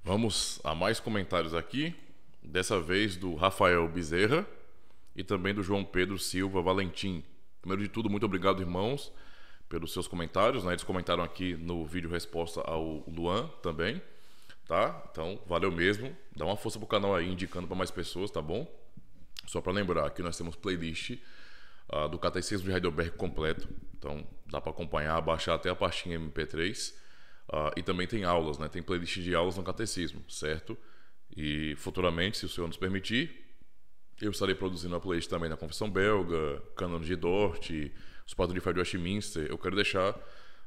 Vamos a mais comentários aqui, dessa vez do Rafael Bezerra e também do João Pedro Silva Valentim. Primeiro de tudo, muito obrigado, irmãos, pelos seus comentários, né? Eles comentaram aqui no vídeo resposta ao Luan também, tá? Então, valeu mesmo. Dá uma força pro canal aí, indicando para mais pessoas, tá bom? Só para lembrar que nós temos playlist do Catecismo de Heidelberg completo, então dá para acompanhar, baixar até a pastinha MP3. E também tem aulas, né? Tem playlist de aulas no Catecismo, certo? E futuramente, se o Senhor nos permitir, eu estarei produzindo uma playlist também na Confissão Belga, Cânon de Dort, os Padrões de Fé de Westminster. Eu quero deixar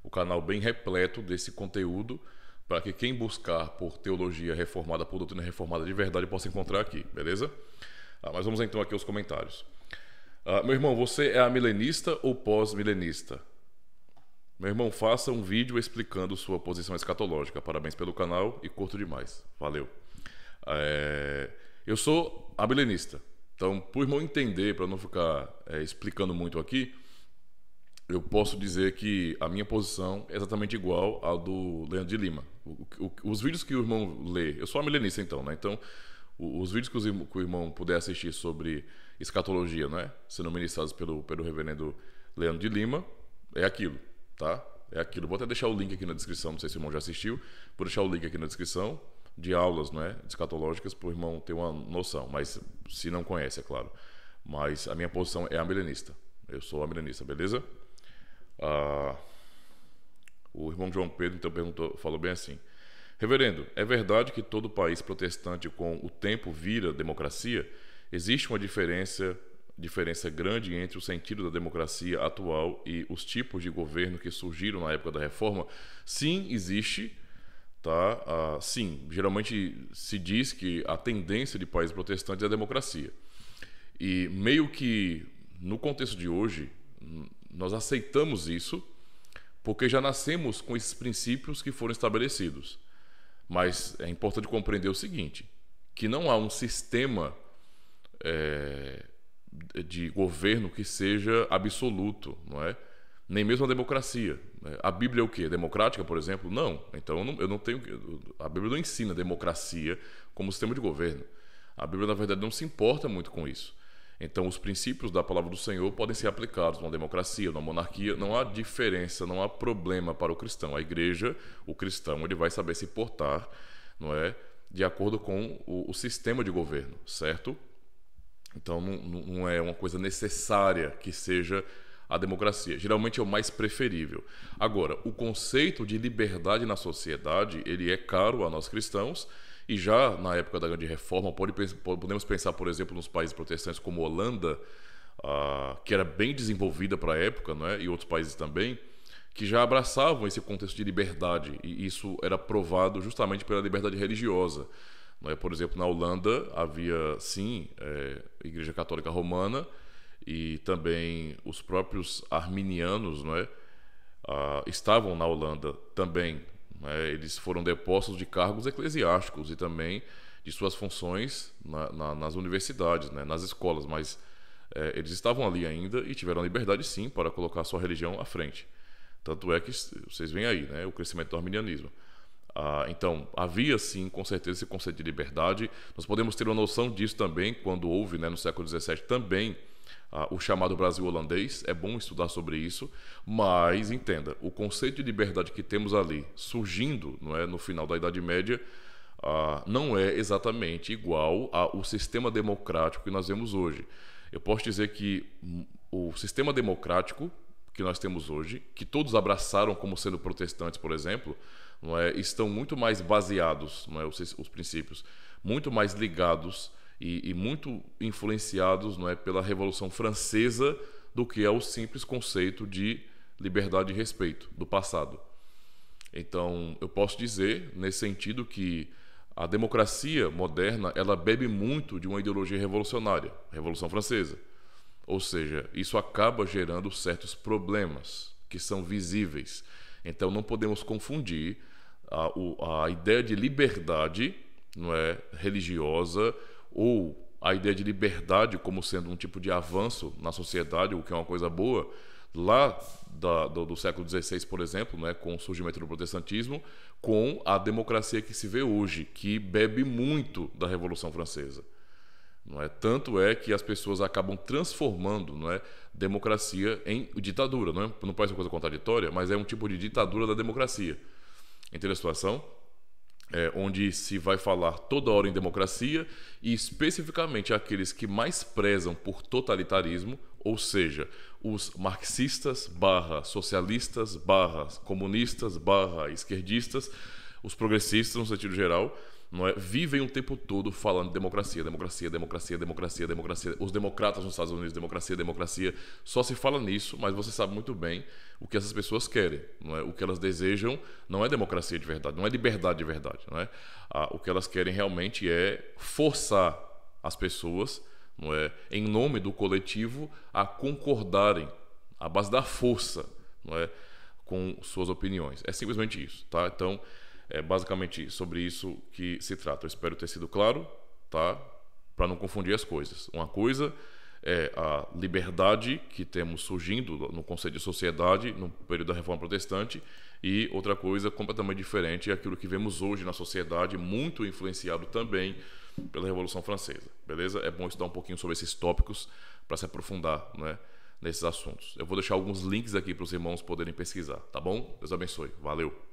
o canal bem repleto desse conteúdo para que quem buscar por teologia reformada, por doutrina reformada de verdade, possa encontrar aqui, beleza? Mas vamos então aqui aos comentários. Meu irmão, você é amilenista ou pós-milenista? Meu irmão, faça um vídeo explicando sua posição escatológica. Parabéns pelo canal e curto demais. Valeu. Eu sou amilenista. Então, para o irmão entender, para não ficar explicando muito aqui, eu posso dizer que a minha posição é exatamente igual à do Leandro de Lima. Os vídeos que o irmão lê, eu sou amilenista então, né? Então, os vídeos que o irmão puder assistir sobre escatologia, né? Sendo ministrados pelo reverendo Leandro de Lima, é aquilo. Tá? É aquilo. Vou até deixar o link aqui na descrição, não sei se o irmão já assistiu. Vou deixar o link aqui na descrição de aulas, né, escatológicas para o irmão ter uma noção, mas se não conhece, é claro. Mas a minha posição é amilenista. Eu sou amilenista, beleza? O irmão João Pedro então falou bem assim: Reverendo, é verdade que todo país protestante com o tempo vira democracia? Existe uma diferença grande entre o sentido da democracia atual e os tipos de governo que surgiram na época da Reforma? Sim, existe, tá? Sim, geralmente se diz que a tendência de países protestantes é a democracia. E meio que no contexto de hoje, nós aceitamos isso porque já nascemos com esses princípios que foram estabelecidos. Mas é importante compreender o seguinte, que não há um sistema de governo que seja absoluto, não é? Nem mesmo a democracia. A Bíblia é o quê? Democrática, por exemplo? Não. Então eu não tenho. A Bíblia não ensina democracia como sistema de governo. A Bíblia, na verdade, não se importa muito com isso. Então os princípios da palavra do Senhor podem ser aplicados numa democracia, numa monarquia. Não há diferença, não há problema para o cristão. A igreja, o cristão, ele vai saber se portar, não é, de acordo com o sistema de governo, certo? Então não é uma coisa necessária que seja a democracia. Geralmente é o mais preferível. Agora, o conceito de liberdade na sociedade, ele é caro a nós cristãos, e já na época da Grande Reforma, podemos pensar, por exemplo, nos países protestantes como Holanda, que era bem desenvolvida para a época, não é? E outros países também, que já abraçavam esse contexto de liberdade, e isso era provado justamente pela liberdade religiosa. Por exemplo, na Holanda havia, sim, Igreja Católica Romana, e também os próprios arminianos, não é, estavam na Holanda também. Eles foram depostos de cargos eclesiásticos e também de suas funções nas universidades, né, nas escolas, mas eles estavam ali ainda e tiveram liberdade, sim, para colocar a sua religião à frente. Tanto é que vocês veem aí, né, o crescimento do arminianismo. Então, havia sim, com certeza, esse conceito de liberdade. Nós podemos ter uma noção disso também quando houve, né, no século XVII, também o chamado Brasil holandês. É bom estudar sobre isso, mas entenda, o conceito de liberdade que temos ali, surgindo, não é, no final da Idade Média, não é exatamente igual ao sistema democrático que nós vemos hoje. Eu posso dizer que o sistema democrático que nós temos hoje, que todos abraçaram como sendo protestantes, por exemplo, não é, estão muito mais baseados, não é, os princípios, muito mais ligados e muito influenciados, não é, pela Revolução Francesa do que é o simples conceito de liberdade e respeito do passado. Então, eu posso dizer, nesse sentido, que a democracia moderna, ela bebe muito de uma ideologia revolucionária, a Revolução Francesa. Ou seja, isso acaba gerando certos problemas que são visíveis. Então, não podemos confundir a ideia de liberdade, não é, religiosa, ou a ideia de liberdade como sendo um tipo de avanço na sociedade, o que é uma coisa boa, lá do século XVI, por exemplo, né, com o surgimento do protestantismo, com a democracia que se vê hoje, que bebe muito da Revolução Francesa. Não é? Tanto é que as pessoas acabam transformando, não é, democracia em ditadura. Não parece uma coisa contraditória, mas é um tipo de ditadura da democracia. Entende a situação? Onde se vai falar toda hora em democracia e especificamente aqueles que mais prezam por totalitarismo, ou seja, os marxistas / socialistas / comunistas / esquerdistas, os progressistas no sentido geral, não é, vivem o tempo todo falando de democracia, democracia, democracia, democracia, democracia. Os democratas nos Estados Unidos, democracia, democracia. Só se fala nisso, mas você sabe muito bem o que essas pessoas querem. Não é? O que elas desejam não é democracia de verdade, não é liberdade de verdade. Não é? O que elas querem realmente é forçar as pessoas, não é, em nome do coletivo, a concordarem, à base da força, não é, com suas opiniões. É simplesmente isso. Tá? Então, é basicamente sobre isso que se trata. Eu espero ter sido claro, tá? Para não confundir as coisas. Uma coisa é a liberdade que temos surgindo no conceito de sociedade no período da Reforma Protestante, e outra coisa completamente diferente é aquilo que vemos hoje na sociedade, muito influenciado também pela Revolução Francesa. Beleza? É bom estudar um pouquinho sobre esses tópicos para se aprofundar, né, nesses assuntos. Eu vou deixar alguns links aqui para os irmãos poderem pesquisar, tá bom? Deus abençoe. Valeu!